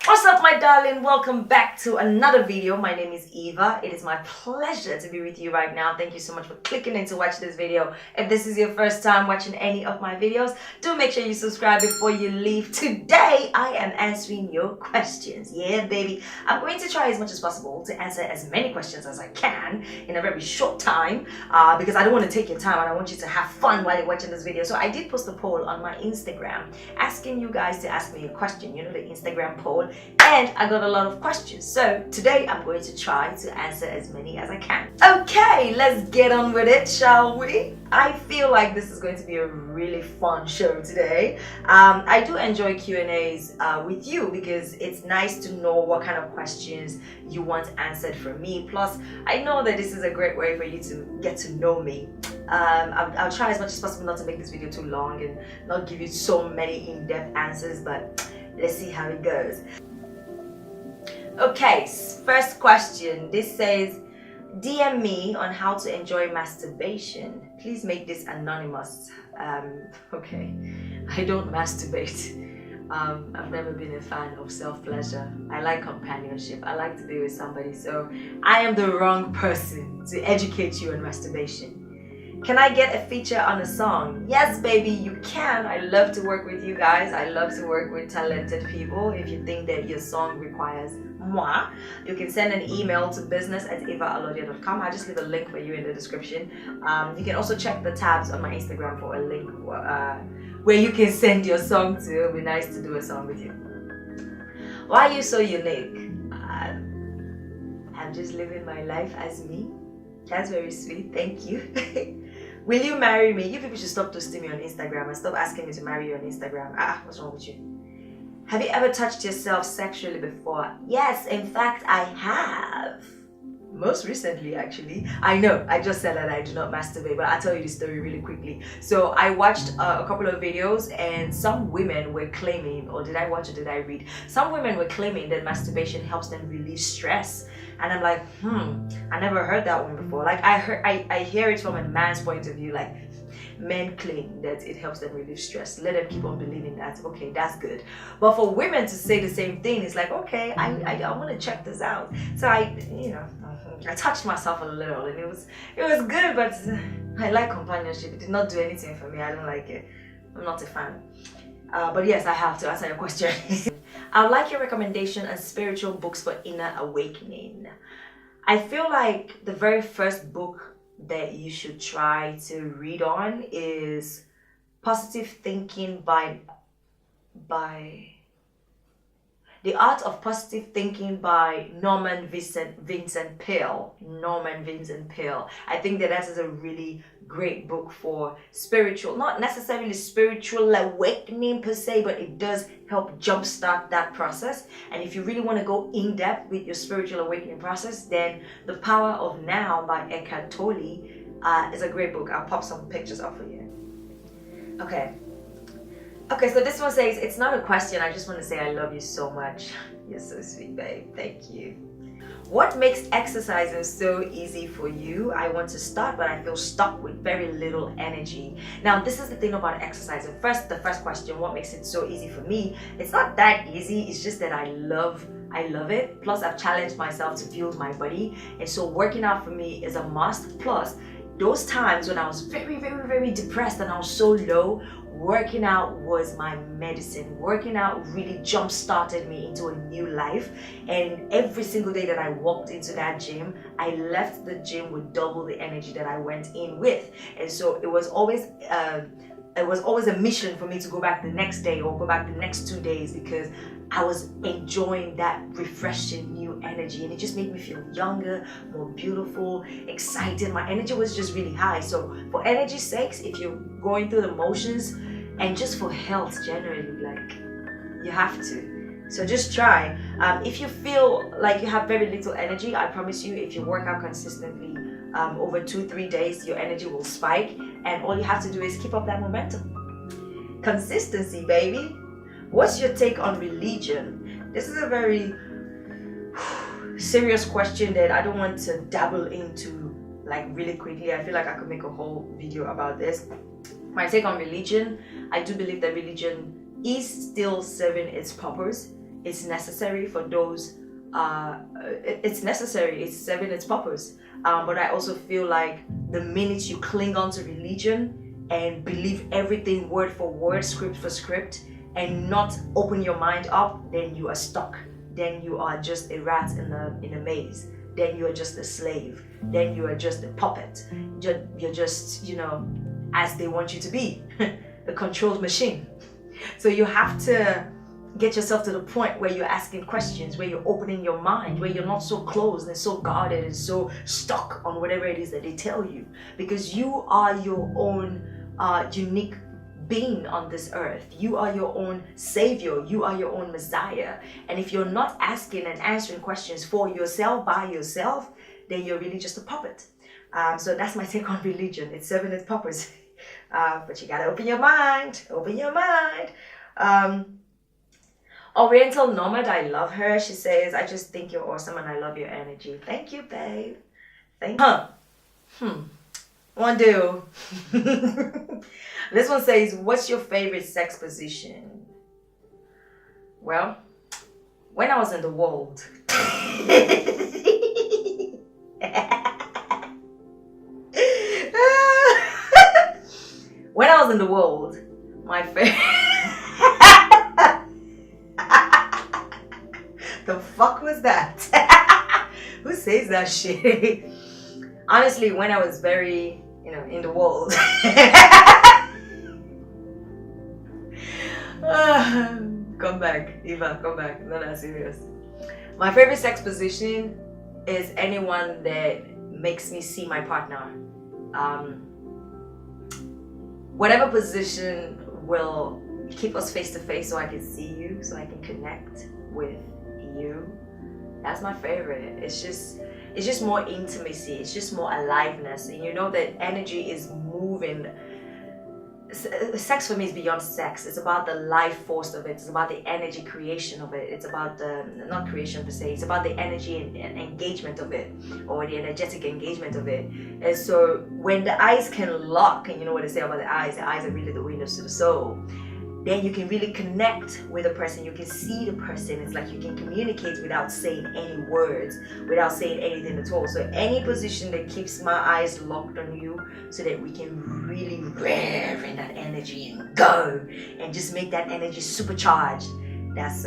What's up, my darling? Welcome back to another video. My name is Eva. It is my pleasure to be with you right now. Thank you so much for clicking in to watch this video. If this is your first time watching any of my videos, do make sure you subscribe before you leave. Today, I am answering your questions. Yeah, baby. I'm going to try as much as possible to answer as many questions as I can in a very short time because I don't want to take your time and I want you to have fun while you're watching this video. So I did post a poll on my Instagram asking you guys to ask me a question. You know, the Instagram poll. And I got a lot of questions, so today I'm going to try to answer as many as I can. Okay, let's get on with it, shall we? I feel like this is going to be a really fun show today. I do enjoy Q&As with you because it's nice to know what kind of questions you want answered from me. Plus, I know that this is a great way for you to get to know me. I'll try as much as possible not to make this video too long and not give you so many in-depth answers, but let's see how it goes. Okay, first question. This says, DM me on how to enjoy masturbation. Please make this anonymous. Okay, I don't masturbate. I've never been a fan of self-pleasure. I like companionship. I like to be with somebody, so I am the wrong person to educate you on masturbation. Can I get a feature on a song? Yes, baby, you can. I love to work with you guys. I love to work with talented people. If you think that your song requires moi, you can send an email to business@evaalordiah.com. I'll just leave a link for you in the description. You can also check the tabs on my Instagram for a link where you can send your song to. It'll be nice to do a song with you. Why are you so unique? I'm just living my life as me. That's very sweet. Thank you. Will you marry me? You people should stop toasting me on Instagram and stop asking me to marry you on Instagram. What's wrong with you? Have you ever touched yourself sexually before? Yes, in fact, I have. Most recently, actually. I know, I just said that I do not masturbate, but I'll tell you the story really quickly. So I watched a couple of videos and some women were claiming, or did I watch or did I read? Some women were claiming that masturbation helps them release stress. And I'm like, I never heard that one before. Like I hear it from a man's point of view, like men claim that it helps them relieve stress. Let them keep on believing that. Okay, that's good. But for women to say the same thing, it's like, okay, I want to check this out. So I touched myself a little and it was good, but I like companionship. It did not do anything for me. I don't like it. I'm not a fan. But yes, I have to answer your question. I would like your recommendation on spiritual books for inner awakening. I feel like the very first book that you should try to read on is Positive Thinking by The Art of Positive Thinking by Norman Vincent Peale. I think that is a really great book for spiritual, not necessarily spiritual awakening per se, but it does help jumpstart that process. And if you really want to go in depth with your spiritual awakening process, then The Power of Now by Eckhart Tolle is a great book. I'll pop some pictures up for you. Okay, so this one says, it's not a question, I just want to say I love you so much. You're so sweet, babe. Thank you. What makes exercising so easy for you? I want to start, but I feel stuck with very little energy. Now, this is the thing about exercising. The first question, what makes it so easy for me? It's not that easy, it's just that I love it. Plus, I've challenged myself to build my body, and so working out for me is a must. Plus, those times when I was very, very, very depressed and I was so low, working out was my medicine. Working out really jump-started me into a new life, and every single day that I walked into that gym, I left the gym with double the energy that I went in with. And so it was always a mission for me to go back the next day or go back the next 2 days because I was enjoying that refreshing new energy, and it just made me feel younger, more beautiful, excited. My energy was just really high. So for energy's sakes, if you're going through the motions, and just for health generally, like, you have to. So just try. If you feel like you have very little energy, I promise you, if you work out consistently over 2-3 days, your energy will spike, and all you have to do is keep up that momentum. Consistency, baby. What's your take on religion? This is a very serious question that I don't want to dabble into like really quickly. I feel like I could make a whole video about this. My take on religion, I do believe that religion is still serving its purpose. it's necessary for those, it's necessary, it's serving its purpose. But I also feel like the minute you cling on to religion and believe everything word for word, script for script, and not open your mind up, then you are stuck. Then you are just a rat in a maze. Then you are just a slave. Then you are just a puppet. You're just, as they want you to be, the controlled machine. So you have to get yourself to the point where you're asking questions, where you're opening your mind, where you're not so closed and so guarded and so stuck on whatever it is that they tell you. Because you are your own unique being on this earth. You are your own savior. You are your own Messiah. And if you're not asking and answering questions for yourself, by yourself, then you're really just a puppet. So that's my take on religion. It's serving its purpose. But you gotta open your mind. Open your mind. Oriental Nomad, I love her. She says, I just think you're awesome and I love your energy. Thank you, babe. Thank you. One do. This one says, what's your favorite sex position? Well, when I was in the world, when I was in the world, my favorite. The fuck was that? Who says that shit? Honestly, when I was very, in the world. Come back, Eva, come back. Not that serious. My favorite sex position is anyone that makes me see my partner. Whatever position will keep us face to face so I can see you, so I can connect with you. That's my favorite. It's just more intimacy. It's just more aliveness. And you know that energy is moving. Sex for me is beyond sex. It's about the life force of it. It's about the energy creation of it. It's about the, not creation per se, it's about the energy and engagement of it, or the energetic engagement of it. And so when the eyes can lock, and you know what they say about the eyes are really the windows to the soul, then you can really connect with a person. You can see the person. It's like you can communicate without saying any words, without saying anything at all. So any position that keeps my eyes locked on you so that we can really rev in that energy and go and just make that energy supercharged. That's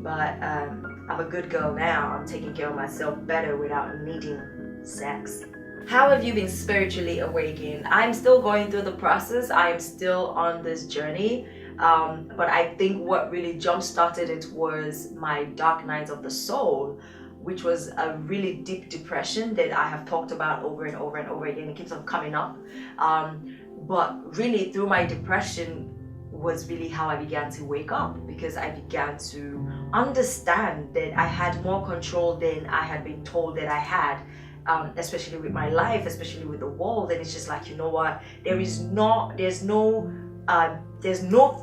but I'm a good girl now. I'm taking care of myself better without needing sex. How have you been spiritually awakened? I'm still going through the process. I am still on this journey. But I think what really jump-started it was my dark nights of the soul, which was a really deep depression that I have talked about over and over and over again. It keeps on coming up. But really through my depression was really how I began to wake up, because I began to understand that I had more control than I had been told that I had. Especially with my life, especially with the world. And it's just like, you know what, there's no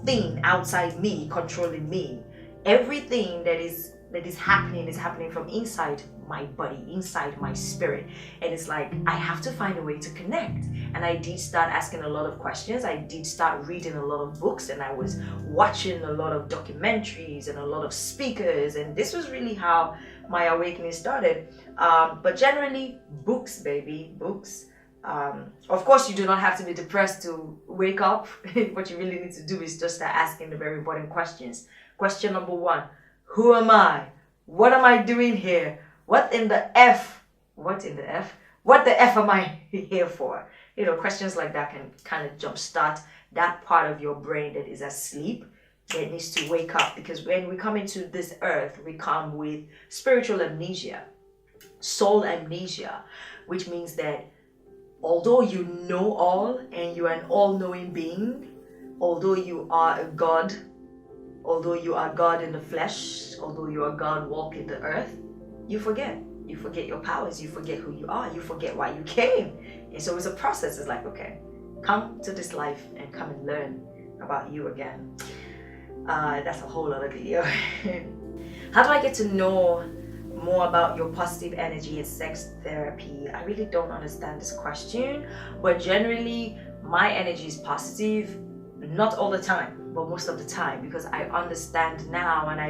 thing outside me controlling me. Everything that is happening from inside my body, inside my spirit. And it's like, I have to find a way to connect. And I did start asking a lot of questions. I did start reading a lot of books, and I was watching a lot of documentaries and a lot of speakers. And this was really how my awakening started. But generally, books, baby, books. Of course, you do not have to be depressed to wake up. What you really need to do is just start asking the very important questions. Question number 1, who am I? What am I doing here? What the F am I here for? Questions like that can kind of jumpstart that part of your brain that is asleep, that needs to wake up. Because when we come into this earth, we come with spiritual amnesia, soul amnesia, which means that although you know all and you are an all-knowing being, although you are a God, although you are God in the flesh, although you are God walking the earth, you forget. You forget your powers, you forget who you are, you forget why you came. And so it's a process. It's like, okay, come to this life and come and learn about you again. That's a whole other video. How do I get to know more about your positive energy and sex therapy? I really don't understand this question, but generally my energy is positive, not all the time. but most of the time, because I understand now, and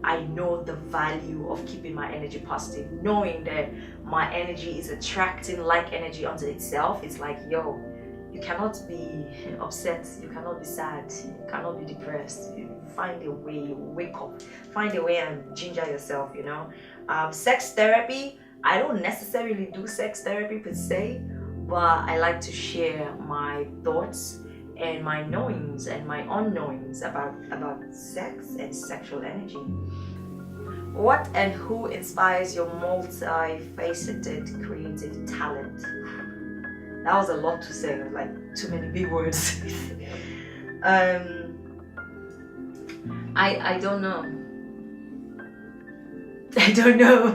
I know the value of keeping my energy positive, knowing that my energy is attracting like energy onto itself. It's like, yo, you cannot be upset, you cannot be sad, you cannot be depressed. You find a way, wake up, find a way and ginger yourself, you know. Sex therapy, I don't necessarily do sex therapy per se, but I like to share my thoughts and my knowings and my unknowings about sex and sexual energy. What and who inspires your multifaceted creative talent? That was a lot to say, like too many big words. I don't know. I don't know.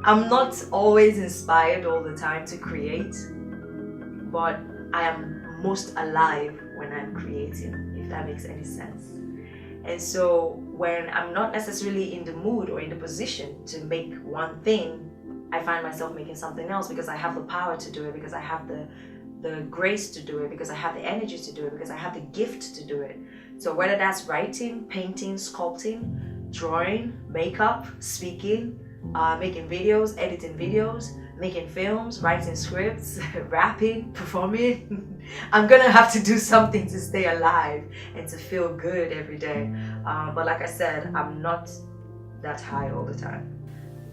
I'm not always inspired all the time to create, but I am most alive when I'm creating, if that makes any sense. And so when I'm not necessarily in the mood or in the position to make one thing, I find myself making something else, because I have the power to do it, because I have the grace to do it, because I have the energy to do it, because I have the gift to do it. So whether that's writing, painting, sculpting, drawing, makeup, speaking, making videos, editing videos, making films, writing scripts, rapping, performing, I'm gonna have to do something to stay alive and to feel good every day. But like I said, I'm not that high all the time.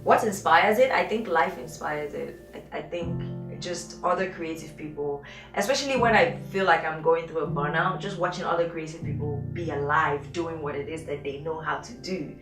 What inspires it? I think life inspires it. I think just other creative people, especially when I feel like I'm going through a burnout, just watching other creative people be alive doing what it is that they know how to do,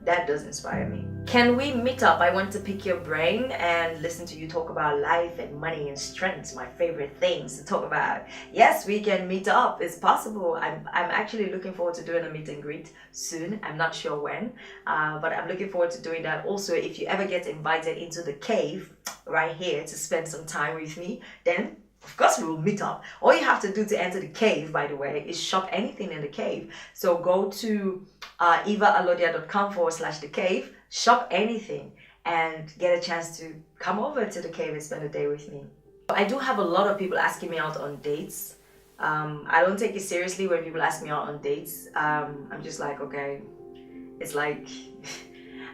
that does inspire me. Can we meet up? I want to pick your brain and listen to you talk about life and money and strengths, my favorite things to talk about. Yes, we can meet up. It's possible. I'm actually looking forward to doing a meet and greet soon. I'm not sure when, but I'm looking forward to doing that. Also, if you ever get invited into the cave right here to spend some time with me, then of course we will meet up. All you have to do to enter the cave, by the way, is shop anything in the cave. So go to evaalordiah.com/the cave, shop anything, and get a chance to come over to the cave and spend a day with me. I do have a lot of people asking me out on dates. I don't take it seriously when people ask me out on dates. I'm just like, okay, it's like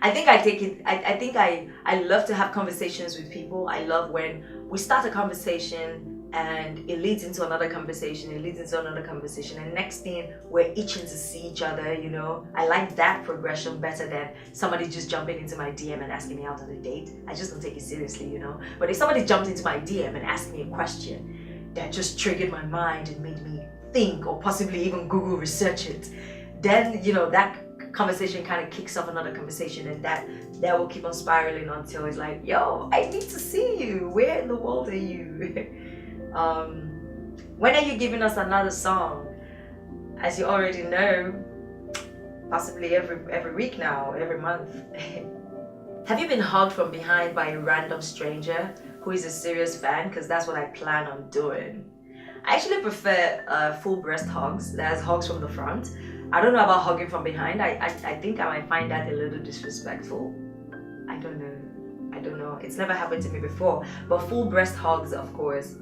I think I take it, I think I love to have conversations with people. I love when we start a conversation and it leads into another conversation, it leads into another conversation, and next thing we're itching to see each other, you know. I like that progression better than somebody just jumping into my DM and asking me out on a date. I just don't take it seriously, you know. But if somebody jumped into my DM and asked me a question that just triggered my mind and made me think, or possibly even Google research it, then, you know, that conversation kind of kicks off another conversation, and that will keep on spiraling until it's like, yo, I need to see you. Where in the world are you? When are you giving us another song? As you already know, possibly every week now, every month. Have you been hugged from behind by a random stranger who is a serious fan? Because that's what I plan on doing. I actually prefer full breast hugs. There's hugs from the front. I don't know about hugging from behind. I think I might find that a little disrespectful. I don't know. It's never happened to me before. But full breast hugs, of course.